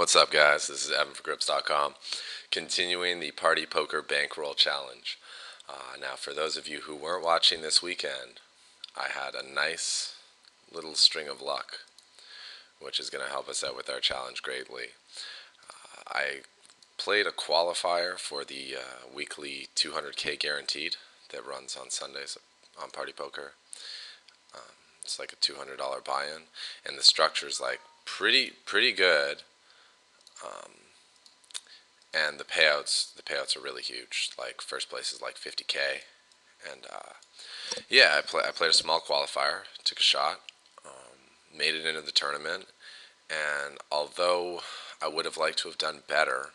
What's up, guys? This is Evan for Grips.com, continuing the Partypoker Bankroll Challenge. Now, for those of you who weren't watching this weekend, I had a nice little string of luck, which is going to help us out with our challenge greatly. I played a qualifier for the weekly 200K guaranteed that runs on Sundays on Partypoker. It's like a $200 buy-in, and the structure is like pretty good. And the payouts are really huge. Like first place is like 50K, and yeah, I played a small qualifier, took a shot, made it into the tournament, and although I would have liked to have done better,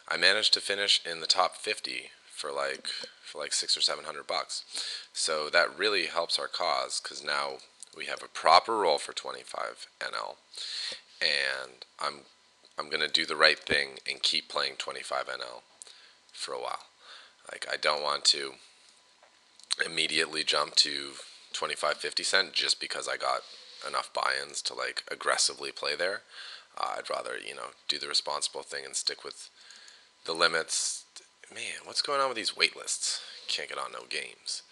I managed to finish in the top 50 for like $600 or $700. So that really helps our cause because now we have a proper roll for 25 NL, and I'm gonna do the right thing and keep playing 25 NL for a while. Like I don't want to immediately jump to 25-50 cent just because I got enough buy-ins to like aggressively play there. I'd rather do the responsible thing and stick with the limits. Man, what's going on with these wait lists? Can't get on no games.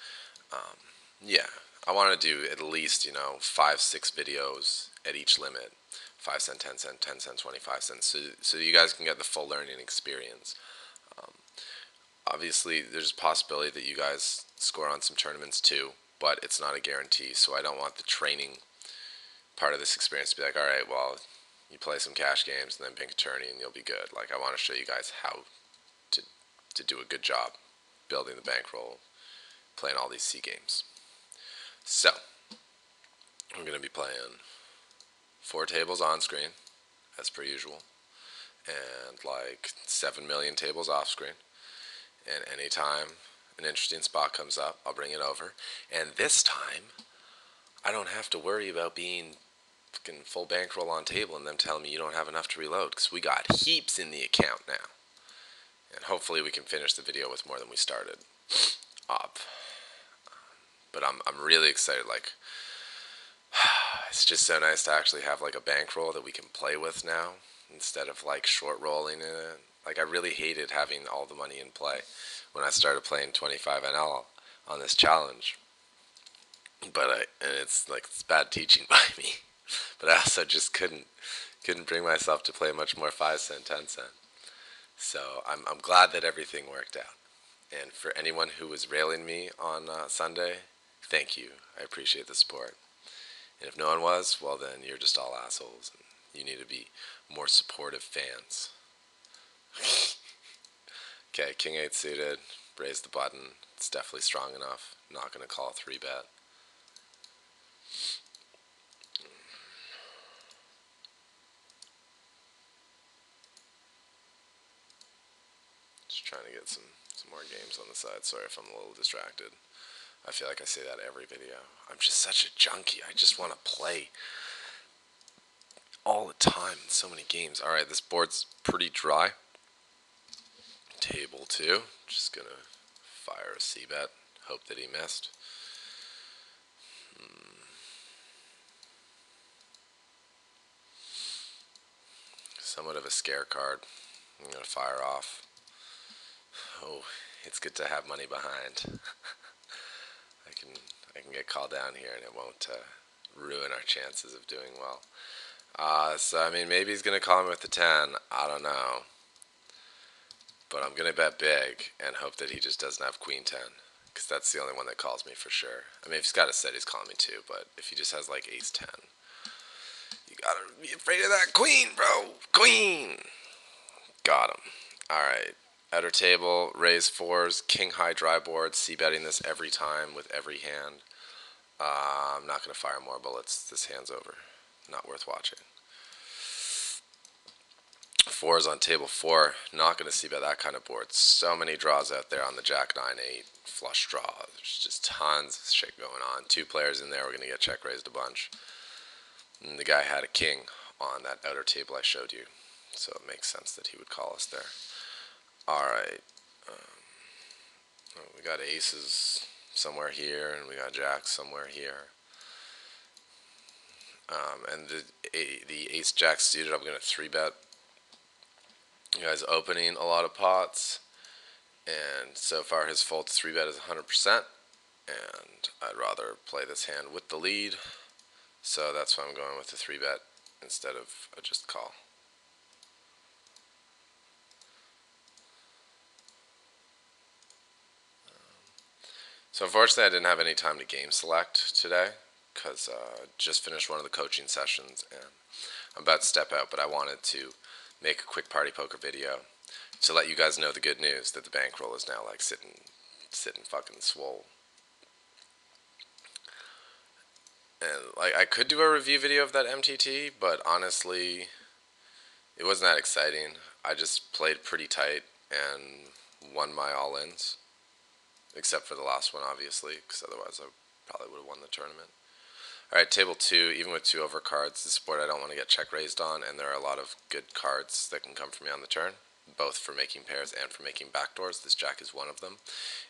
Yeah, I want to do at least 5-6 videos at each limit. 5 cent, 10 cent, 10 cent, 25 cents, so you guys can get the full learning experience. Obviously, there's a possibility that you guys score on some tournaments too, but it's not a guarantee, so I don't want the training part of this experience to be like, all right, well, you play some cash games and then bank a tourney and you'll be good. Like, I want to show you guys how to do a good job building the bankroll, playing all these C games. So, we're going to be playing 4 tables on screen, as per usual, and like 7 million tables off screen. And anytime an interesting spot comes up, I'll bring it over. And this time, I don't have to worry about being fucking full bankroll on table and them telling me you don't have enough to reload, because we got heaps in the account now. And hopefully we can finish the video with more than we started up. But I'm really excited. Like, it's just so nice to actually have like a bankroll that we can play with now instead of like short rolling in it. Like, I really hated having all the money in play when I started playing 25 NL on this challenge. And it's bad teaching by me. But I also just couldn't bring myself to play much more 5 cent, 10 cent. So I'm glad that everything worked out. And for anyone who was railing me on Sunday, thank you. I appreciate the support. And if no one was, well then you're just all assholes, and you need to be more supportive fans. Okay, King 8 suited, raise the button. It's definitely strong enough. Not going to call 3-bet. Just trying to get some more games on the side. Sorry if I'm a little distracted. I feel like I say that every video. I'm just such a junkie. I just want to play all the time in so many games. Alright, this board's pretty dry. Table 2. Just gonna fire a C-bet. Hope that he missed. Somewhat of a scare card. I'm gonna fire off. Oh, it's good to have money behind. I can get called down here and it won't ruin our chances of doing well. So I mean, maybe he's gonna call me with the 10. I don't know. But I'm gonna bet big and hope that he just doesn't have Queen 10, because that's the only one that calls me for sure. I mean, if he's got a set, he's calling me too. But if he just has like Ace 10, you gotta be afraid of that Queen, bro. Queen. Got him. All right. Outer table, raise 4s, king high dry board, c-betting this every time with every hand. I'm not going to fire more bullets. This hand's over. Not worth watching. 4s on table 4. Not going to c-bet that kind of board. So many draws out there on the jack 9-8 flush draw. There's just tons of shit going on. 2 players in there. We're going to get check raised a bunch. And the guy had a king on that outer table I showed you, so it makes sense that he would call us there. Alright, we got aces somewhere here, and we got jacks somewhere here. And the ace jack suited, I'm going to 3-bet You guys opening a lot of pots, and so far his fold to 3-bet is 100%, and I'd rather play this hand with the lead, so that's why I'm going with the 3-bet instead of a just call. So unfortunately I didn't have any time to game select today, because I just finished one of the coaching sessions, and I'm about to step out, but I wanted to make a quick party poker video to let you guys know the good news that the bankroll is now like sitting fucking swole. And like I could do a review video of that MTT, but honestly, it wasn't that exciting. I just played pretty tight and won my all-ins, except for the last one, obviously, because otherwise I probably would have won the tournament. Alright, table 2, even with 2 overcards, this board I don't want to get check raised on, and there are a lot of good cards that can come for me on the turn, both for making pairs and for making backdoors. This jack is one of them,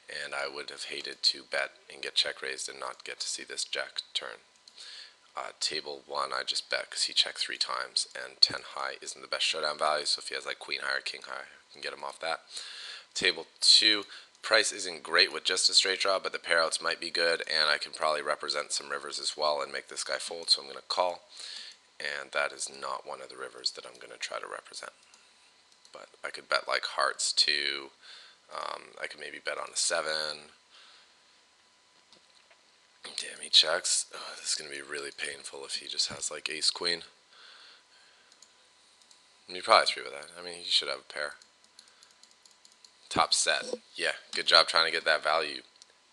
and I would have hated to bet and get check raised and not get to see this jack turn. Table 1, I just bet because he checked 3 times, and 10 high isn't the best showdown value, so if he has like queen high or king high, I can get him off that. Table 2, price isn't great with just a straight draw, but the pairouts might be good, and I can probably represent some rivers as well and make this guy fold, so I'm going to call, and that is not one of the rivers that I'm going to try to represent. But I could bet like hearts too. I could maybe bet on a 7. Damn, he checks. Oh, this is going to be really painful if he just has like ace queen. You probably 3 with that. I mean, he should have a pair. Top set. Yeah, good job trying to get that value,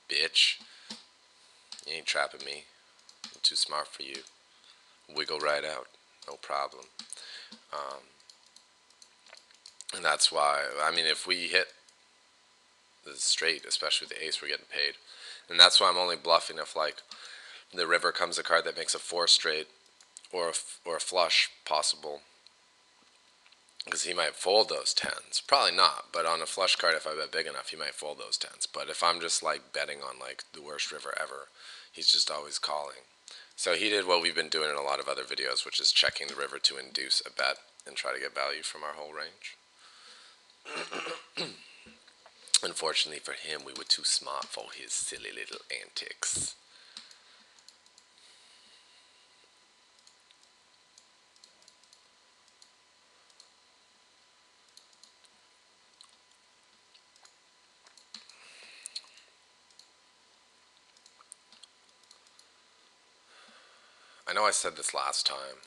bitch. You ain't trapping me. I'm too smart for you. Wiggle right out. No problem. And that's why, I mean, if we hit the straight, especially with the ace, we're getting paid. And that's why I'm only bluffing if, like, the river comes a card that makes a 4 straight or a flush possible. Because he might fold those 10s. Probably not, but on a flush card, if I bet big enough, he might fold those 10s. But if I'm just, like, betting on, like, the worst river ever, he's just always calling. So he did what we've been doing in a lot of other videos, which is checking the river to induce a bet and try to get value from our whole range. Unfortunately for him, we were too smart for his silly little antics. I know I said this last time,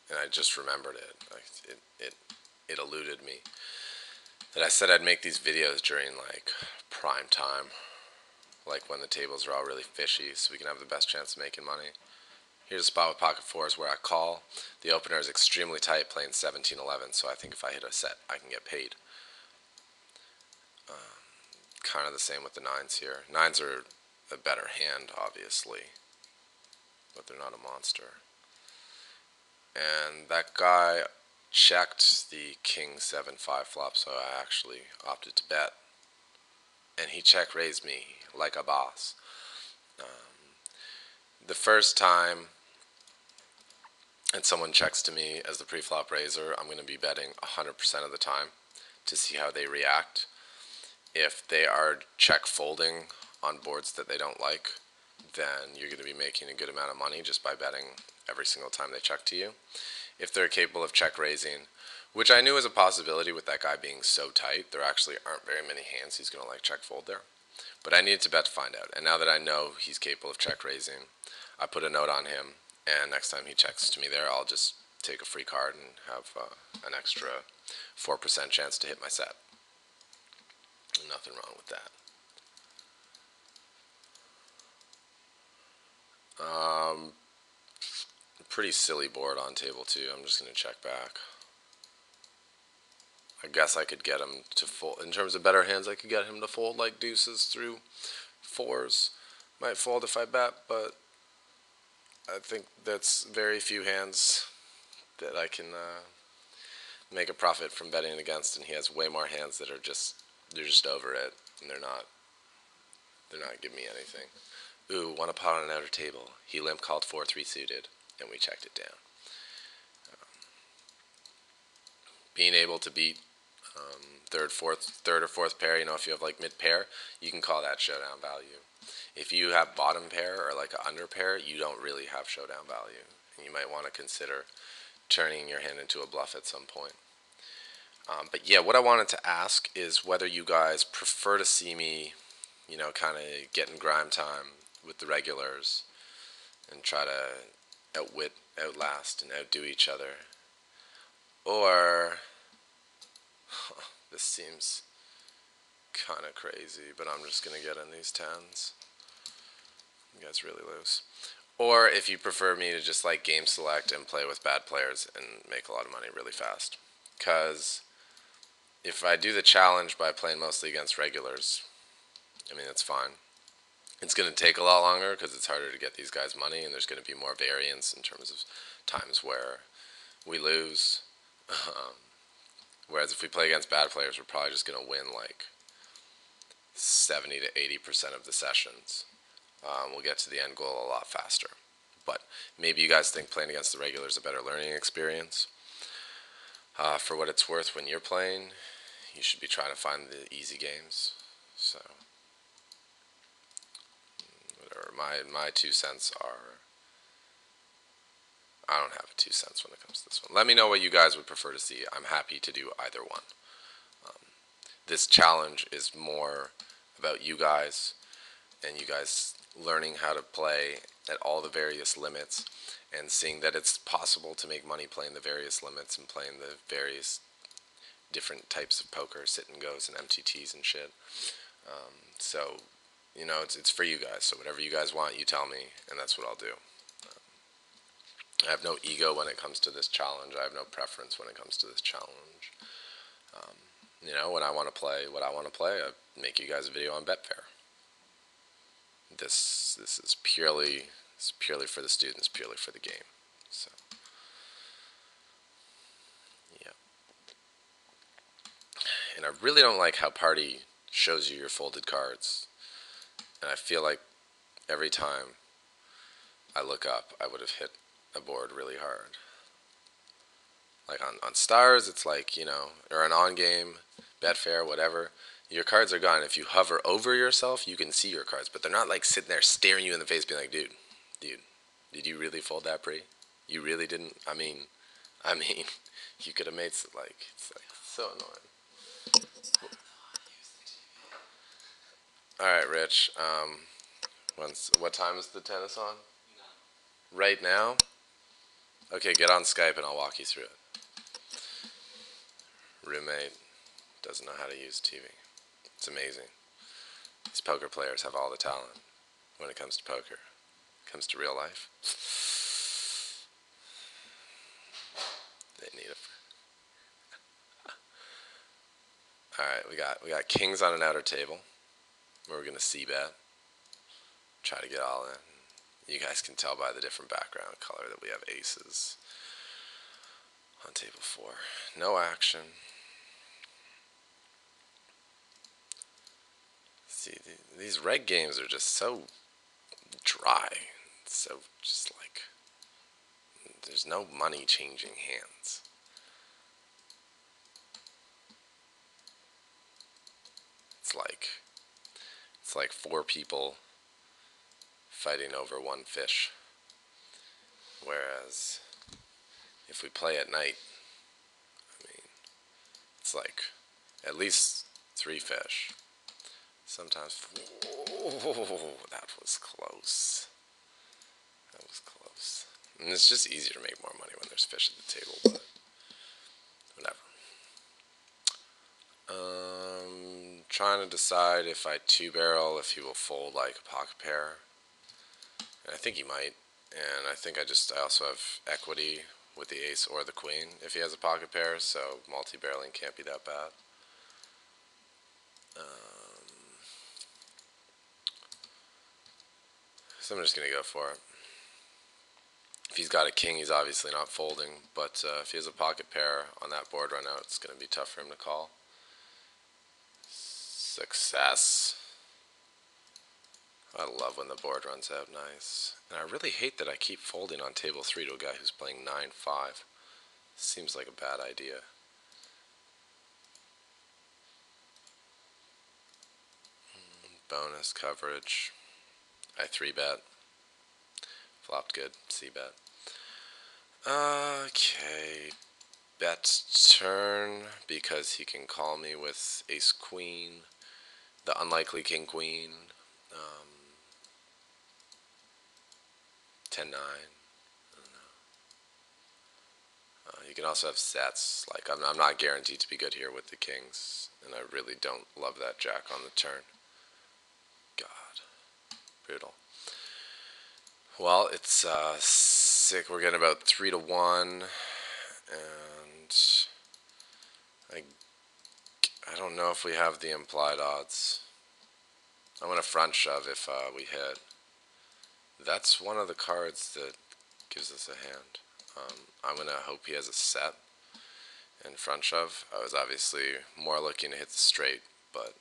and I just remembered it. It eluded me. That I said I'd make these videos during, like, prime time. Like when the tables are all really fishy, so we can have the best chance of making money. Here's a spot with pocket 4s where I call. The opener is extremely tight, playing 17-11, so I think if I hit a set, I can get paid. Kind of the same with the 9s here. 9s are a better hand, obviously, but they're not a monster. And that guy checked the king 7-5 flop, so I actually opted to bet. And he check raised me like a boss. The first time and someone checks to me as the pre-flop raiser, I'm going to be betting 100% of the time to see how they react. If they are check folding on boards that they don't like, then you're going to be making a good amount of money just by betting every single time they check to you. If they're capable of check raising, which I knew was a possibility with that guy being so tight, there actually aren't very many hands he's going to like check fold there. But I needed to bet to find out, and now that I know he's capable of check raising, I put a note on him, and next time he checks to me there, I'll just take a free card and have an extra 4% chance to hit my set. Nothing wrong with that. Pretty silly board on table 2. I'm just going to check back. I guess I could get him to fold. In terms of better hands, I could get him to fold like deuces through 4s. Might fold if I bet, but I think that's very few hands that I can make a profit from betting against, and he has way more hands that are they're just over it, and they're not giving me anything. Ooh, one pot on an outer table. He limp called 4-3 suited, and we checked it down. being able to beat third or fourth pair, if you have like mid pair, you can call that showdown value. If you have bottom pair or like an under pair, you don't really have showdown value, and you might want to consider turning your hand into a bluff at some point. But yeah, what I wanted to ask is whether you guys prefer to see me, kind of get in grime time with the regulars and try to outwit, outlast, and outdo each other, or this seems kind of crazy, but I'm just gonna get in these tens. You guys really lose. Or if you prefer me to just like game select and play with bad players and make a lot of money really fast. Because if I do the challenge by playing mostly against regulars, I mean, that's fine. It's going to take a lot longer because it's harder to get these guys money, and there's going to be more variance in terms of times where we lose. Whereas if we play against bad players, we're probably just going to win like 70 to 80% of the sessions. We'll get to the end goal a lot faster. But maybe you guys think playing against the regulars is a better learning experience. For what it's worth, when you're playing, you should be trying to find the easy games. So, whatever. My 2 cents are, I don't have a 2 cents when it comes to this one. Let me know what you guys would prefer to see. I'm happy to do either one. This challenge is more about you guys and you guys learning how to play at all the various limits and seeing that it's possible to make money playing the various limits and playing the various different types of poker, sit and goes and MTTs and shit. So, it's for you guys. So whatever you guys want, you tell me, and that's what I'll do. I have no ego when it comes to this challenge. I have no preference when it comes to this challenge. When I want to play what I want to play, I make you guys a video on Betfair. This is purely for the students, purely for the game. So, yeah. And I really don't like how Party shows you your folded cards. And I feel like every time I look up, I would have hit a board really hard. Like on stars, it's like, or an on-game, Betfair, whatever. Your cards are gone. If you hover over yourself, you can see your cards. But they're not like sitting there staring you in the face being like, dude, did you really fold that pre? You really didn't? I mean, you could have made it's like so annoying. All right, Rich. What time is the tennis on? Right now? Okay, get on Skype and I'll walk you through it. Roommate doesn't know how to use TV. It's amazing. These poker players have all the talent when it comes to poker. When it comes to real life, they need it. All right, we got kings on an outer table. We're gonna c-bet. Try to get all in. You guys can tell by the different background color that we have aces on table 4. No action. See, these reg games are just so dry. So just like, there's no money changing hands. It's like 4 people fighting over 1 fish. Whereas if we play at night, I mean, it's like at least 3 fish. Sometimes, that was close. That was close. And it's just easier to make more money when there's fish at the table, but whatever. Trying to decide if I 2-barrel, if he will fold like a pocket pair. And I think he might. And I think I also have equity with the ace or the queen if he has a pocket pair, so multi-barreling can't be that bad. So I'm just going to go for it. If he's got a king, he's obviously not folding, but if he has a pocket pair on that board run out, it's going to be tough for him to call. Success. I love when the board runs out nice. And I really hate that I keep folding on table 3 to a guy who's playing 9-5. Seems like a bad idea. bonus coverage. I 3-bet. Flopped good. C-bet. Okay. Bet turn because he can call me with ace queen. The unlikely king queen. 10-9. You can also have sets. Like, I'm not guaranteed to be good here with the kings. And I really don't love that jack on the turn. God. Brutal. Well, it's sick. We're getting about 3-1. And I don't know if we have the implied odds. I'm going to front shove if we hit. That's one of the cards that gives us a hand. I'm going to hope he has a set and front shove. I was obviously more looking to hit the straight, but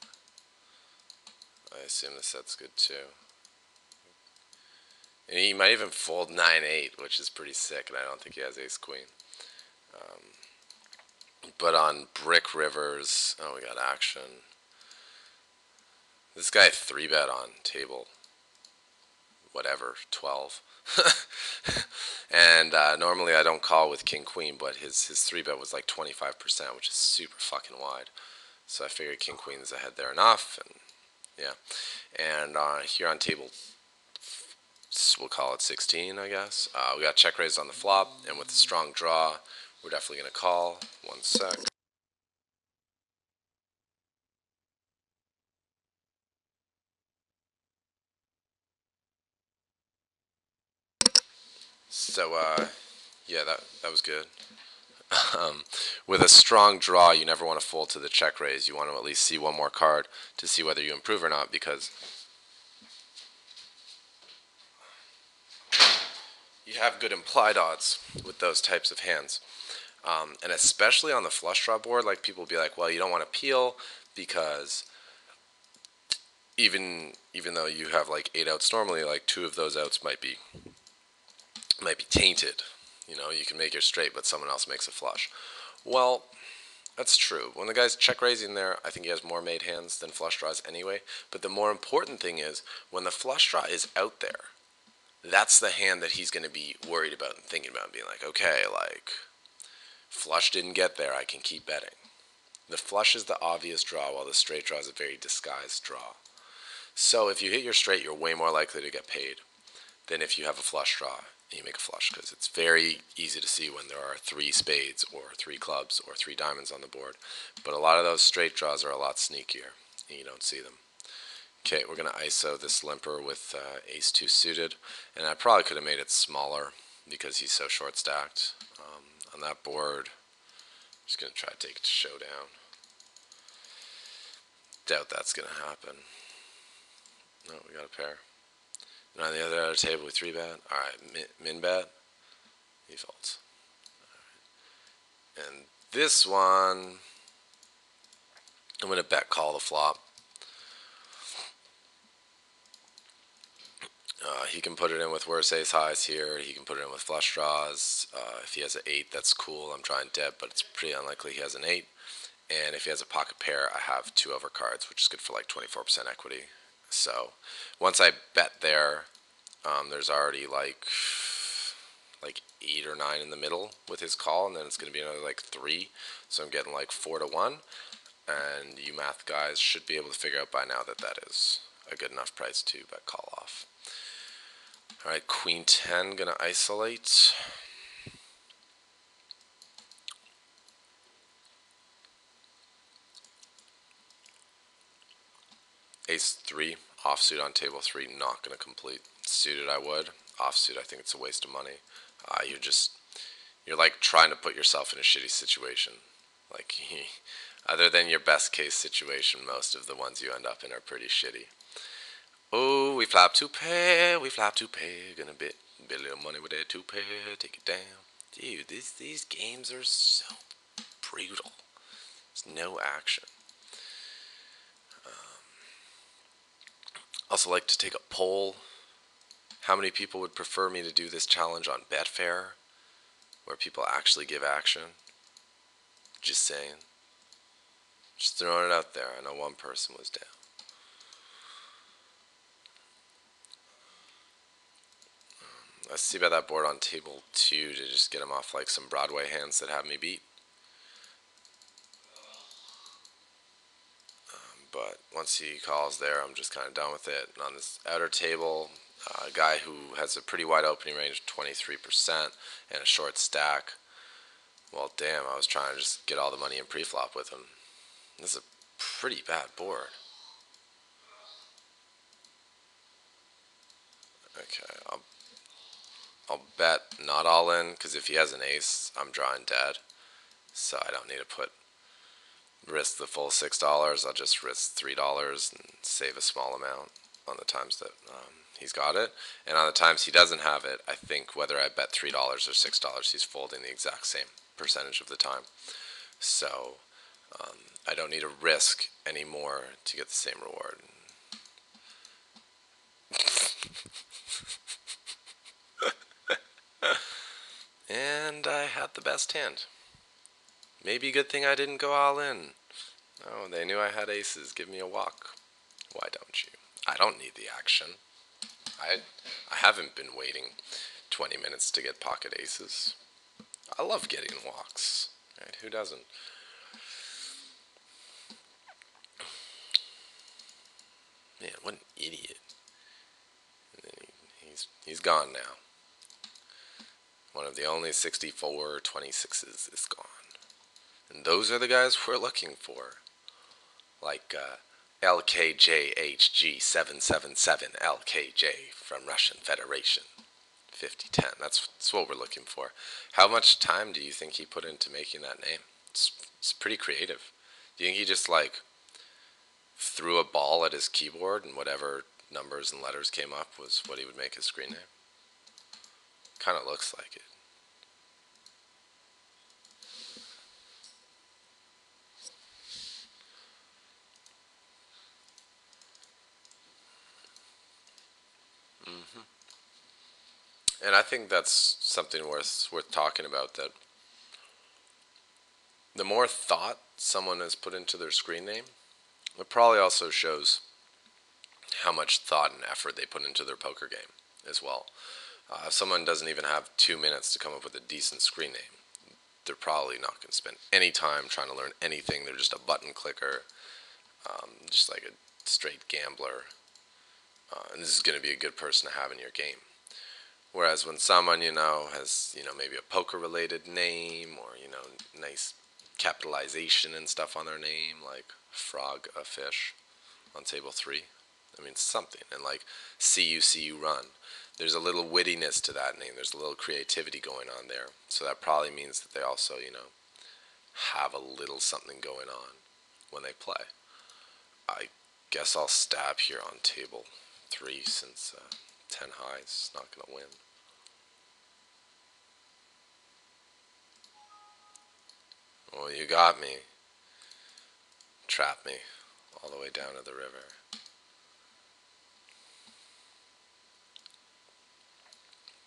I assume the set's good too. And he might even fold 9-8, which is pretty sick, and I don't think he has ace-queen. But on brick rivers, oh, we got action. This guy 3-bet on table, whatever, 12. And normally I don't call with king-queen, but his 3-bet was like 25%, which is super fucking wide. So I figured king-queen's ahead there enough, and yeah. And here on table, we'll call it 16, I guess. We got check raised on the flop, and with a strong draw, we're definitely going to call. One sec. So, yeah, that was good. With a strong draw, you never want to fold to the check raise. You want to at least see one more card to see whether you improve or not, because you have good implied odds with those types of hands. And especially on the flush draw board, like people will be like, well, you don't want to peel because even though you have like 8 outs normally, like 2 of those outs might be tainted. You know, you can make your straight, but someone else makes a flush. Well, that's true. When the guy's check raising there, I think he has more made hands than flush draws anyway. But the more important thing is when the flush draw is out there, that's the hand that he's going to be worried about and thinking about, being like, okay, like flush didn't get there, I can keep betting. The flush is the obvious draw, while the straight draw is a very disguised draw. So if you hit your straight, you're way more likely to get paid than if you have a flush draw and you make a flush, because it's very easy to see when there are 3 spades or 3 clubs or 3 diamonds on the board. But a lot of those straight draws are a lot sneakier, and you don't see them. Okay, we're going to ISO this limper with ace-2 suited, and I probably could have made it smaller because he's so short stacked. On that board, I'm just going to try to take it to showdown. Doubt that's going to happen. No, we got a pair. And on the other table, we 3-bet. Alright, min bet. He folds. Right. And this one, I'm going to bet call the flop. He can put it in with worse ace highs here. He can put it in with flush draws. If he has an 8, that's cool. I'm trying dead, but it's pretty unlikely he has an 8. And if he has a pocket pair, I have 2 overcards, which is good for like 24% equity. So once I bet there, there's already like 8 or 9 in the middle with his call, and then it's going to be another like 3. So I'm getting like 4-1. And you math guys should be able to figure out by now that that is a good enough price to bet call off. Alright, queen 10, gonna isolate. Ace 3, offsuit on table 3, not gonna complete. Suited I would, offsuit I think it's a waste of money. You're like trying to put yourself in a shitty situation. Like, other than your best case situation, most of the ones you end up in are pretty shitty. Oh, we flop 2 pair, gonna bet a little money with that 2 pair, take it down. Dude, these games are so brutal. There's no action. Also like to take a poll. How many people would prefer me to do this challenge on Betfair, where people actually give action? Just saying. Just throwing it out there. I know one person was down. Let's see about that board on table 2 to just get him off like some Broadway hands that have me beat. But once he calls there, I'm just kind of done with it. And on this outer table, a guy who has a pretty wide opening range, 23%, and a short stack. Well, damn, I was trying to just get all the money in pre-flop with him. This is a pretty bad board. Okay, I'll bet not all in, because if he has an ace, I'm drawing dead. So I don't need to risk the full $6. I'll just risk $3 and save a small amount on the times that he's got it. And on the times he doesn't have it, I think whether I bet $3 or $6, he's folding the exact same percentage of the time. So I don't need to risk any more to get the same reward. And I had the best hand. Maybe a good thing I didn't go all in. Oh, they knew I had aces. Give me a walk. Why don't you? I don't need the action. I haven't been waiting 20 minutes to get pocket aces. I love getting walks. Right? Who doesn't? Man, what an idiot. He's gone now. One of the only 64 26s is gone. And those are the guys we're looking for. Like LKJHG777 LKJ from Russian Federation. 5010. That's what we're looking for. How much time do you think he put into making that name? It's pretty creative. Do you think he just like threw a ball at his keyboard and whatever numbers and letters came up was what he would make his screen name? Kind of looks like it. And I think that's something worth talking about, that the more thought someone has put into their screen name, it probably also shows how much thought and effort they put into their poker game as well. If someone doesn't even have 2 minutes to come up with a decent screen name, they're probably not going to spend any time trying to learn anything. They're just a button clicker, just like a straight gambler. And this is going to be a good person to have in your game. Whereas when someone, has, maybe a poker-related name or, nice capitalization and stuff on their name, like frog, a fish on table 3. I mean, something. And like see you run. There's a little wittiness to that name. There's a little creativity going on there. So that probably means that they also, have a little something going on when they play. I guess I'll stab here on table 3 since 10 high is not going to win. Well, you got me. Trapped me all the way down to the river.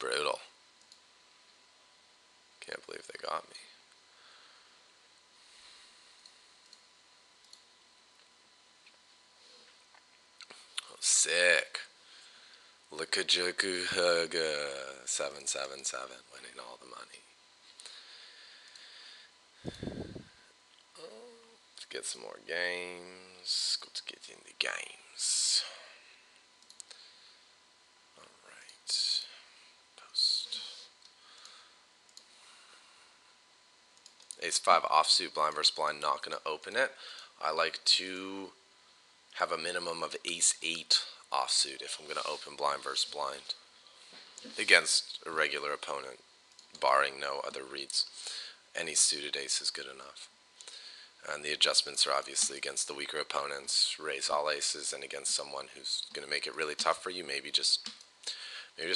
Brutal. Can't believe they got me. Oh, sick. Likajuguhaga 777, winning all the money. Let's get some more games. Let's get in the games. Alright. Post. Ace-5 offsuit, blind versus blind, not going to open it. I like to have a minimum of ace-8 offsuit if I'm going to open blind versus blind against a regular opponent, barring no other reads. Any suited ace is good enough. And the adjustments are obviously against the weaker opponents, raise all aces, and against someone who's going to make it really tough for you, maybe just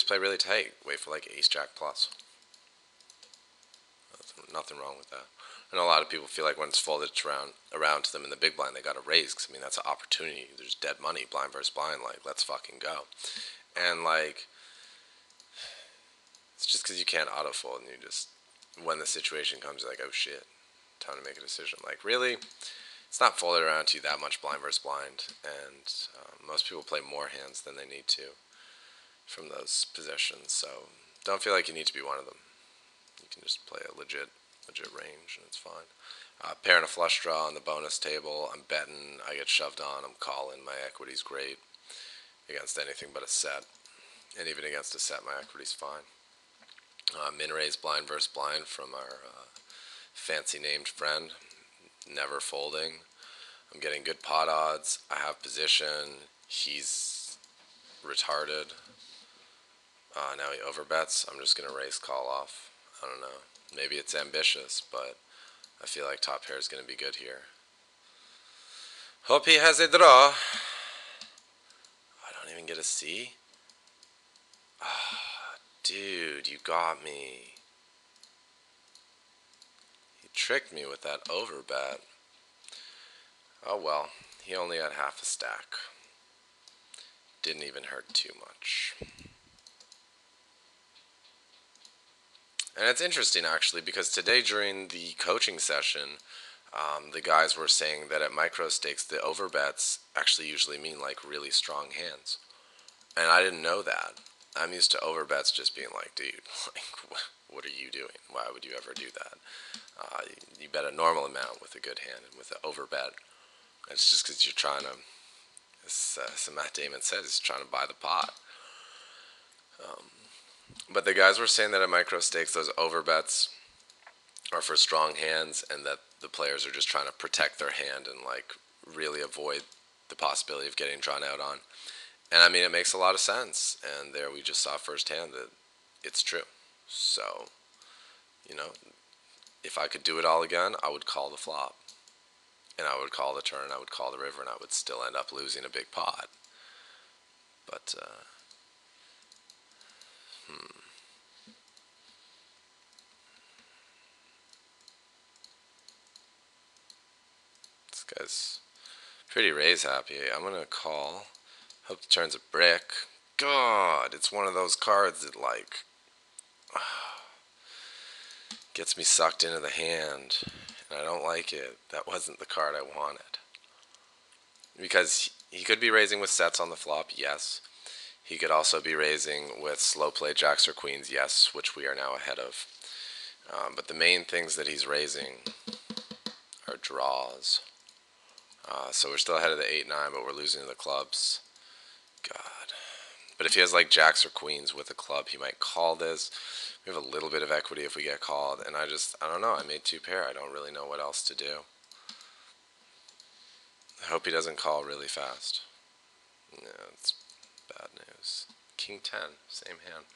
play really tight. Wait for like ace-jack plus. Nothing wrong with that. I know a lot of people feel like when it's folded around to them in the big blind, they got to raise, because, that's an opportunity. There's dead money, blind versus blind, like, let's fucking go. And, like, it's just because you can't auto-fold, and you just, when the situation comes, you're like, oh shit, time to make a decision. Like, really? It's not folded around to you that much blind versus blind, and most people play more hands than they need to from those positions, so don't feel like you need to be one of them. You can just play a legit range, and it's fine. Pair and a flush draw on the bonus table. I'm betting. I get shoved on. I'm calling. My equity's great against anything but a set, and even against a set, my equity's fine. Min raise blind versus blind from our fancy named friend. Never folding. I'm getting good pot odds. I have position. He's retarded. Now he overbets. I'm just going to raise call off. I don't know. Maybe it's ambitious, but I feel like top pair is going to be good here. Hope he has a draw. I don't even get a C. Ah, dude, you got me. He tricked me with that overbet. Oh well, he only had half a stack. Didn't even hurt too much. And it's interesting actually because today during the coaching session, the guys were saying that at micro stakes the overbets actually usually mean like really strong hands, and I didn't know that. I'm used to overbets just being like, dude, like what are you doing? Why would you ever do that? You bet a normal amount with a good hand, and with an overbet, it's just because you're trying to, as Matt Damon says, he's trying to buy the pot. But the guys were saying that at micro stakes, those overbets are for strong hands, and that the players are just trying to protect their hand and like really avoid the possibility of getting drawn out on. And I mean, it makes a lot of sense. And there we just saw firsthand that it's true. So, you know, if I could do it all again, I would call the flop, and I would call the turn, I would call the river, and I would still end up losing a big pot. But this guy's pretty raise happy. I'm gonna call. Hope the turn's a brick. God, it's one of those cards that like gets me sucked into the hand, and I don't like it. That wasn't the card I wanted. Because he could be raising with sets on the flop, yes. He could also be raising with slow play jacks or queens, yes, which we are now ahead of. But the main things that he's raising are draws. So we're still ahead of the 8-9, but we're losing to the clubs. God. But if he has like jacks or queens with a club, he might call this. We have a little bit of equity if we get called, and I don't know. I made two pair. I don't really know what else to do. I hope he doesn't call really fast. Yeah, it's bad news. King 10, same hand.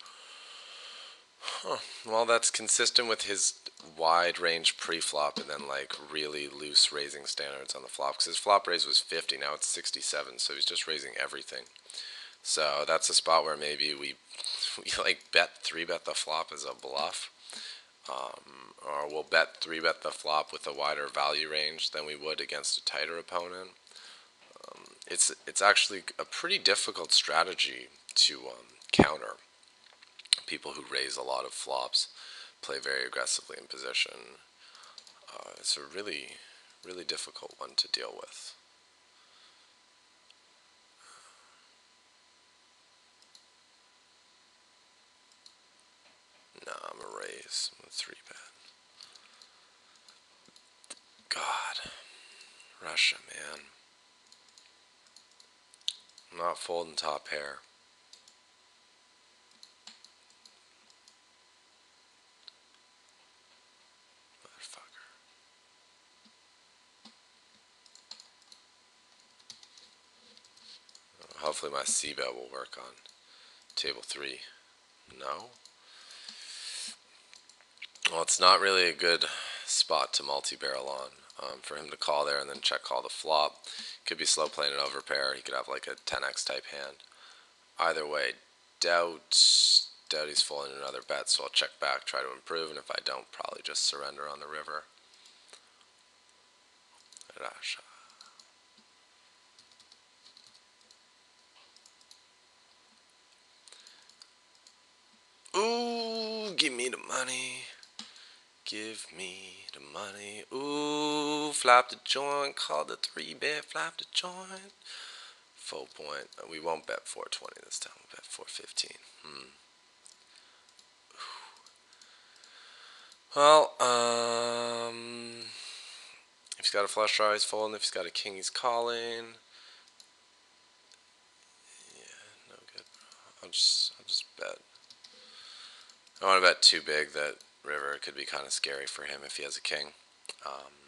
Huh. Well, that's consistent with his wide range pre-flop and then like really loose raising standards on the flop. Because his flop raise was 50, now it's 67, so he's just raising everything. So that's a spot where maybe we like three-bet the flop as a bluff. Or we'll three-bet the flop with a wider value range than we would against a tighter opponent. It's actually a pretty difficult strategy to counter. People who raise a lot of flops play very aggressively in position. It's a really, really difficult one to deal with. No, I'm a raise. I'm a 3-bet. God. Russia, man. I'm not folding top pair. Motherfucker. Hopefully my C-bet will work on table 3. No? Well, it's not really a good spot to multi-barrel on. For him to call there and then check call the flop. Could be slow playing an overpair. He could have like a 10x type hand. Either way, doubt he's folding another bet, so I'll check back, try to improve, and if I don't, probably just surrender on the river. Rasha. Ooh, give me the money. Give me the money. Ooh, flop the joint, call the 3-bet, flop the joint. Full point. We won't bet 420 this time. We'll bet 415. Well, if he's got a flush draw, he's folding. If he's got a king, he's calling. Yeah, no good. I'll just bet. I want to bet too big that river could be kind of scary for him if he has a king.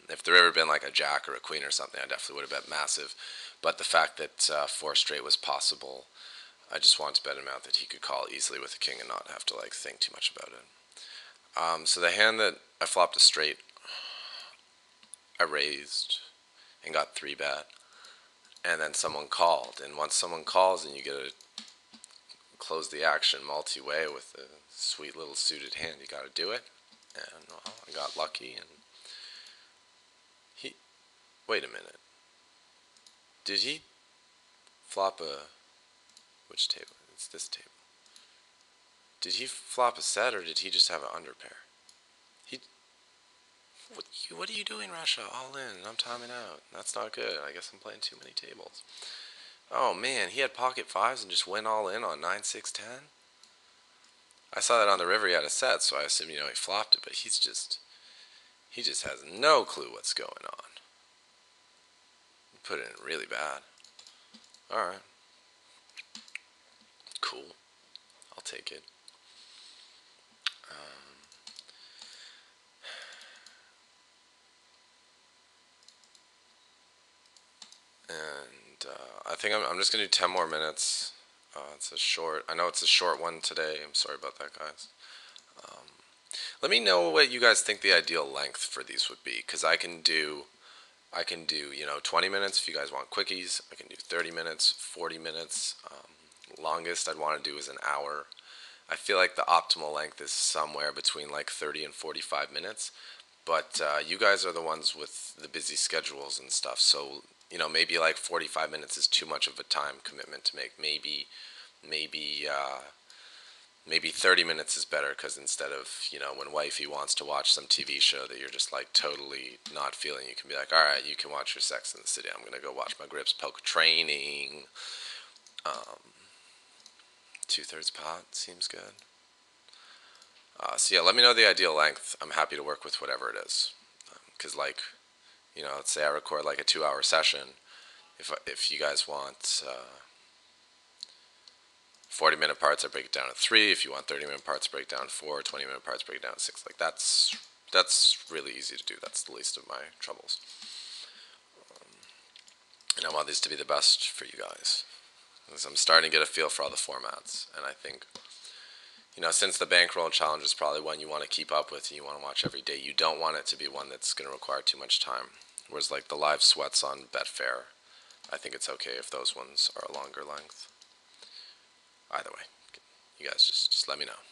If the river had been like a jack or a queen or something, I definitely would have bet massive. But the fact that four straight was possible, I just want to bet him out that he could call easily with a king and not have to like think too much about it. So the hand that I flopped a straight, I raised and got three bet, and then someone called. And once someone calls and you get to close the action multi-way with a sweet little suited hand, you got to do it. And well, I got lucky. And he, wait a minute, did he flop a, which table? It's this table. Did he flop a set or did he just have an underpair? He, what are you doing, Russia? All in. I'm timing out. That's not good. I guess I'm playing too many tables. Oh man, he had pocket fives and just went all in on 9, 6, 10. I saw that on the river he had a set, so I assume he flopped it, but he just has no clue what's going on. He put it in really bad. All right, cool. I'll take it. And I think I'm just gonna do 10 more minutes. It's a short. I know it's a short one today. I'm sorry about that, guys. Let me know what you guys think the ideal length for these would be, because I can do 20 minutes if you guys want quickies. I can do 30 minutes, 40 minutes. Longest I'd want to do is an hour. I feel like the optimal length is somewhere between like 30 and 45 minutes. But you guys are the ones with the busy schedules and stuff. So, maybe like 45 minutes is too much of a time commitment to make. Maybe, maybe 30 minutes is better because instead of, when wifey wants to watch some TV show that you're just like totally not feeling, you can be like, all right, you can watch your Sex in the City. I'm going to go watch my grips poker training. Two-thirds pot seems good. So yeah, let me know the ideal length. I'm happy to work with whatever it is. Because let's say I record like a 2-hour session. If you guys want 40-minute parts, I break it down to 3. If you want 30-minute parts, break it down to 4. 20-minute parts, break it down to 6. Like that's really easy to do. That's the least of my troubles. And I want these to be the best for you guys. Because I'm starting to get a feel for all the formats, and I think since the Bankroll challenge is probably one you want to keep up with and you want to watch every day, you don't want it to be one that's going to require too much time. Whereas like the live sweats on Betfair, I think it's okay if those ones are a longer length. Either way, you guys just let me know.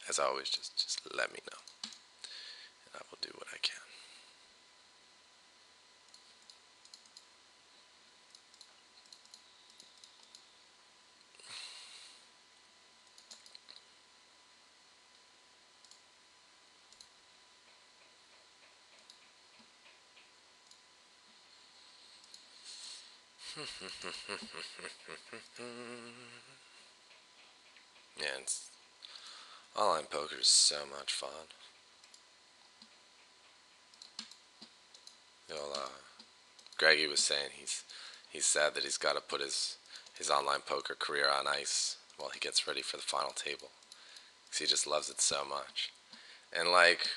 As always, just let me know, and I will do what I can. Yeah, online poker is so much fun. You know, Greggy was saying he's sad that he's got to put his online poker career on ice while he gets ready for the final table, because he just loves it so much. And like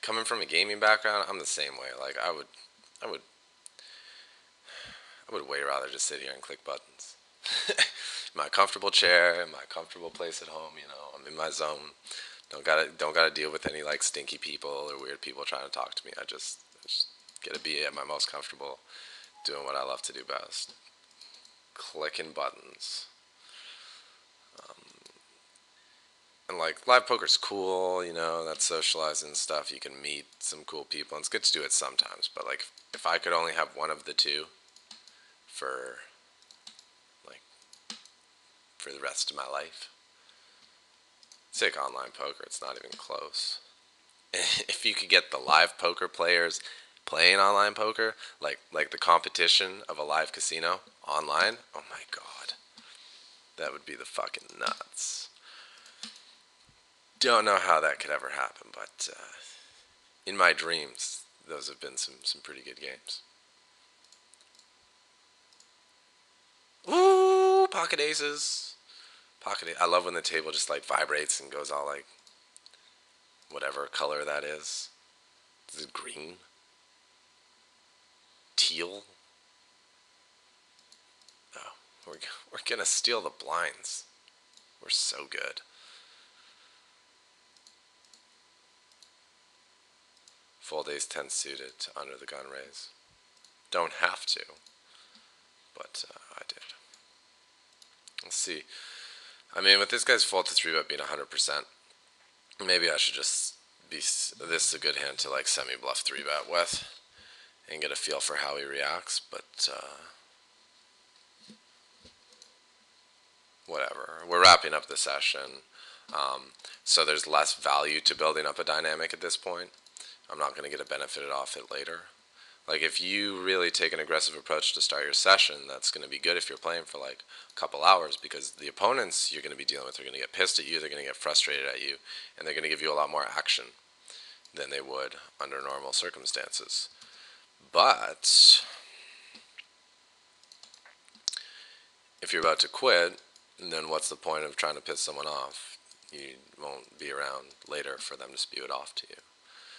coming from a gaming background, I'm the same way. Like I would way rather just sit here and click buttons. My comfortable chair, in my comfortable place at home. I'm in my zone. Don't gotta deal with any like stinky people or weird people trying to talk to me. I just get to be at my most comfortable, doing what I love to do best, clicking buttons. And like live poker's cool, that's socializing and stuff. You can meet some cool people, and it's good to do it sometimes. But like, if I could only have one of the two for like for the rest of my life, take online poker. It's not even close. If you could get the live poker players playing online poker, like the competition of a live casino online, oh my god, that would be the fucking nuts. don't know how that could ever happen, but in my dreams, those have been some pretty good games. Ooh, pocket aces. I love when the table just like vibrates and goes all like whatever color that is. Is it green? Teal? Oh, we're gonna steal the blinds. We're so good. Fold ace 10 suited to under the gun raise. Don't have to, but I did. Let's see. I mean, with this guy's fold to 3-bet being 100%, maybe I should just be. This is a good hand to like semi bluff 3-bet with and get a feel for how he reacts, but whatever. We're wrapping up the session, so there's less value to building up a dynamic at this point. I'm not going to get a benefit off it later. Like, if you really take an aggressive approach to start your session, that's going to be good if you're playing for like a couple hours, because the opponents you're going to be dealing with are going to get pissed at you, they're going to get frustrated at you, and they're going to give you a lot more action than they would under normal circumstances. But if you're about to quit, then what's the point of trying to piss someone off? You won't be around later for them to spew it off to you.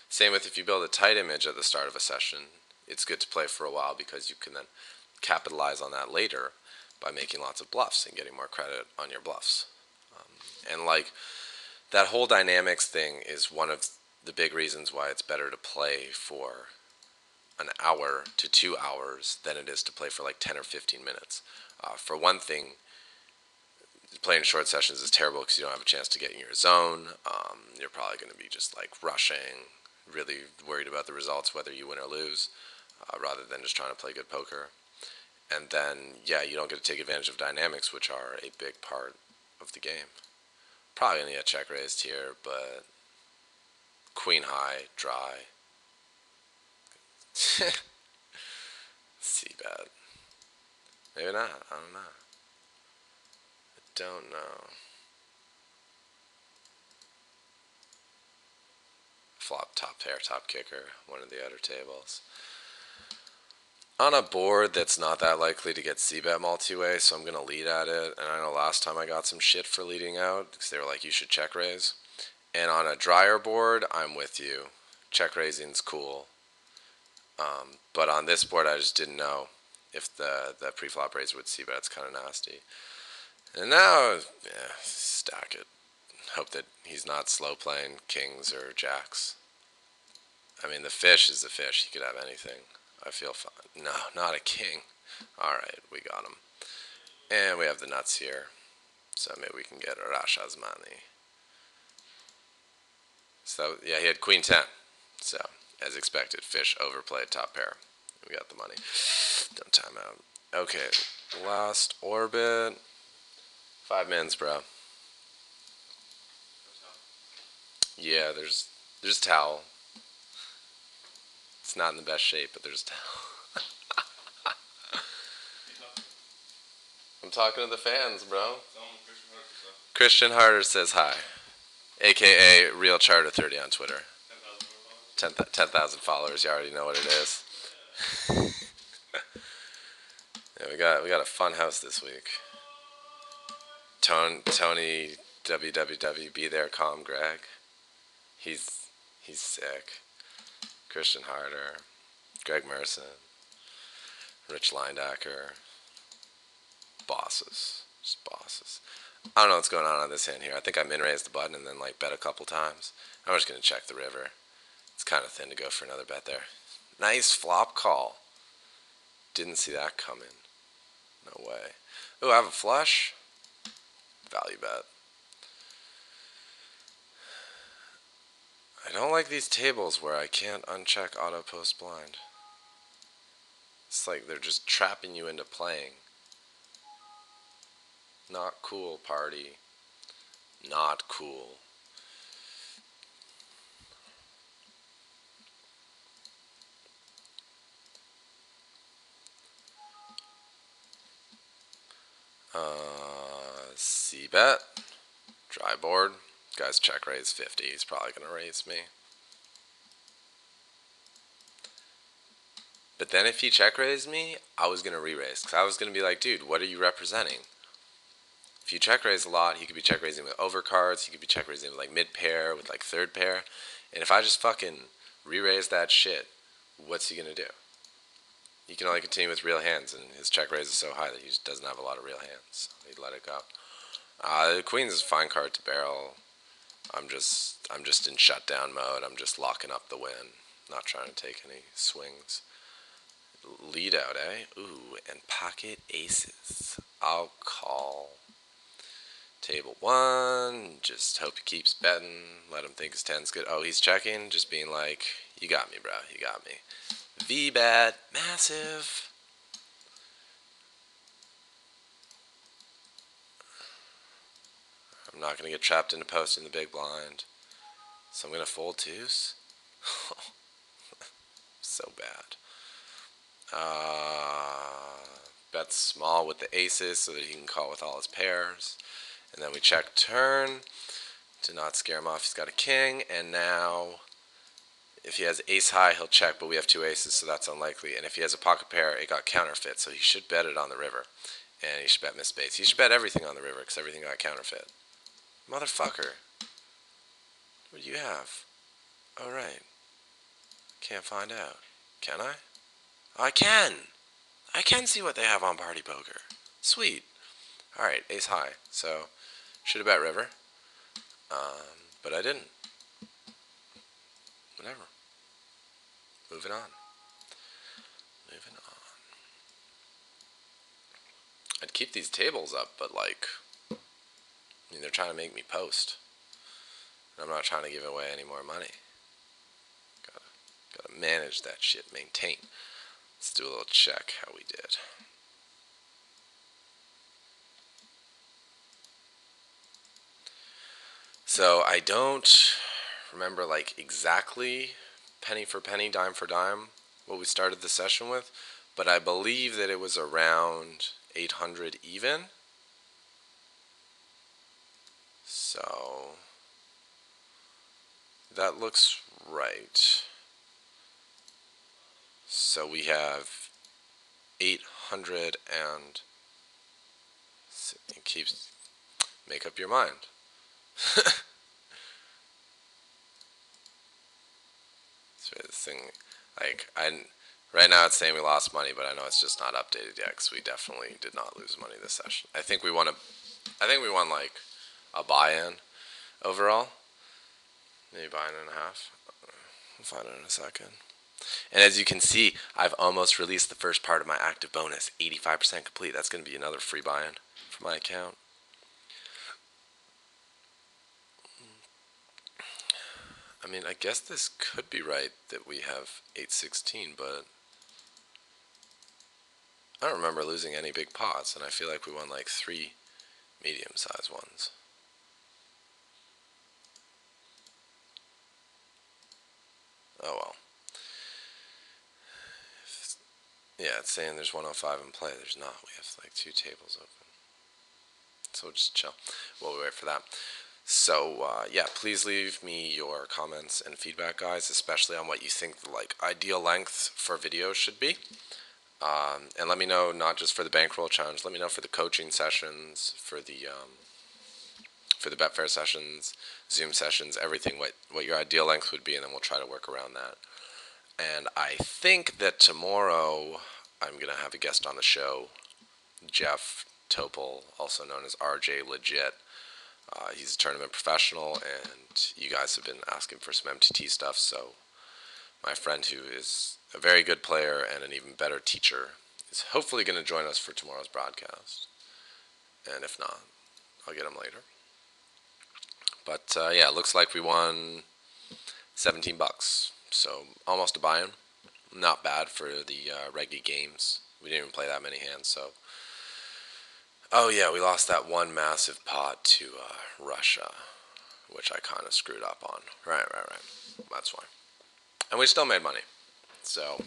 Same with if you build a tight image at the start of a session, it's good to play for a while because you can then capitalize on that later by making lots of bluffs and getting more credit on your bluffs. And like, that whole dynamics thing is one of the big reasons why it's better to play for an hour to 2 hours than it is to play for like 10 or 15 minutes. For one thing, playing short sessions is terrible because you don't have a chance to get in your zone. You're probably going to be just like rushing, really worried about the results, whether you win or lose, rather than just trying to play good poker. And then, yeah, you don't get to take advantage of dynamics, which are a big part of the game. Probably going to get check raised here, but queen high, dry. C-bet. Maybe not. I don't know. I don't know. Flop top pair, top kicker, one of the other tables. On a board that's not that likely to get c-bet multi-way, so I'm going to lead at it. And I know last time I got some shit for leading out because they were like, you should check raise. And on a drier board, I'm with you. Check raising's cool. But on this board, I just didn't know if the pre-flop raise would c-bet. It's kind of nasty. And now, yeah, stack it. Hope that he's not slow playing kings or jacks. I mean, the fish is the fish. He could have anything. I feel fine. No, not a king. Alright, we got him. And we have the nuts here. So maybe we can get Rasha's money. So, yeah, he had queen 10. So, as expected, fish overplayed top pair. We got the money. Don't time out. Okay, last orbit. 5 mins, bro. Yeah, there's towel. It's not in the best shape, but there's towel. I'm talking to the fans, bro. Christian Harder says hi. AKA Real Charter 30 on Twitter. 10,000 followers. You already know what it is. Yeah, we got a fun house this week. Tony WWW, be there, calm Greg. He's sick. Christian Harder, Greg Merson, Rich Lindacker. Bosses. Just bosses. I don't know what's going on this hand here. I think I min-raised the button and then like bet a couple times. I'm just going to check the river. It's kind of thin to go for another bet there. Nice flop call. Didn't see that coming. No way. Ooh, I have a flush. Value bet. I don't like these tables where I can't uncheck auto post blind. It's like they're just trapping you into playing. Not cool, party. Not cool. C-bet. Dry board. Guy's check raise 50. He's probably going to raise me. But then if he check raised me, I was going to re-raise. Because I was going to be like, dude, what are you representing? If you check raise a lot, he could be check raising with overcards. He could be check raising with like mid pair, with like third pair. And if I just fucking re-raise that shit, what's he going to do? He can only continue with real hands, and his check raise is so high that he just doesn't have a lot of real hands. So he'd let it go. The Queen's is a fine card to barrel. I'm just in shutdown mode. I'm just locking up the win, not trying to take any swings. Lead out, eh? Ooh, and pocket aces. I'll call table one. Just hope he keeps betting. Let him think his 10's good. Oh, he's checking. Just being like, you got me, bro. You got me. V-bet. Massive. I'm not going to get trapped into posting the big blind. So I'm going to fold twos. So bad. Bet small with the aces so that he can call with all his pairs. And then we check turn to not scare him off. He's got a king. And now if he has ace high, he'll check, but we have two aces, so that's unlikely. And if he has a pocket pair, it got counterfeit, so he should bet it on the river. And he should bet miss spades. He should bet everything on the river because everything got counterfeit. Motherfucker. What do you have? Oh, right. Can't find out. Can I? I can! I can see what they have on Partypoker. Sweet. Alright, ace high. So, should have bet river. But I didn't. Whatever. Moving on. Moving on. I'd keep these tables up, but like, I mean, they're trying to make me post. And I'm not trying to give away any more money. Gotta manage that shit, maintain. Let's do a little check how we did. So I don't remember like exactly penny for penny, dime for dime what we started the session with, but I believe that it was around 800 even. So that looks right. So we have 800 and it keeps, make up your mind. So this thing, like, right now it's saying we lost money, but I know it's just not updated yet because we definitely did not lose money this session. I think we won like a buy-in overall, maybe buy-in and a half. We'll find it in a second. And as you can see, I've almost released the first part of my active bonus, 85% complete. That's going to be another free buy-in for my account. I mean, I guess this could be right that we have 816, but I don't remember losing any big pots, and I feel like we won like 3 medium-sized ones. Oh well. Yeah, it's saying there's 105 in play. There's not. We have like 2 tables open. So we'll just chill while we wait for that. So yeah, please leave me your comments and feedback, guys, especially on what you think the like ideal length for videos should be. And let me know, not just for the Bankroll challenge, let me know for the coaching sessions, for the Betfair sessions, Zoom sessions, everything, what your ideal length would be, and then we'll try to work around that. And I think that tomorrow I'm going to have a guest on the show, Jeff Topol, also known as RJ Legit. He's a tournament professional, and you guys have been asking for some MTT stuff, so my friend, who is a very good player and an even better teacher, is hopefully going to join us for tomorrow's broadcast. And if not, I'll get him later. But yeah, it looks like we won $17, so almost a buy-in. Not bad for the Reggie games. We didn't even play that many hands, so. Oh yeah, we lost that one massive pot to Russia, which I kind of screwed up on. Right. That's why. And we still made money. So,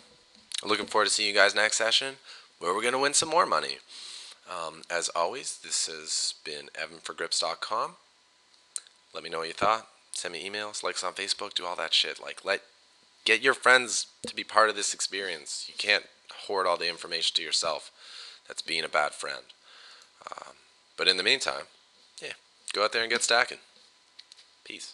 looking forward to seeing you guys next session, where we're going to win some more money. As always, this has been EvanForGrips.com. Let me know what you thought. Send me emails, likes on Facebook, do all that shit. Like, get your friends to be part of this experience. You can't hoard all the information to yourself. That's being a bad friend. But in the meantime, yeah, go out there and get stacking. Peace.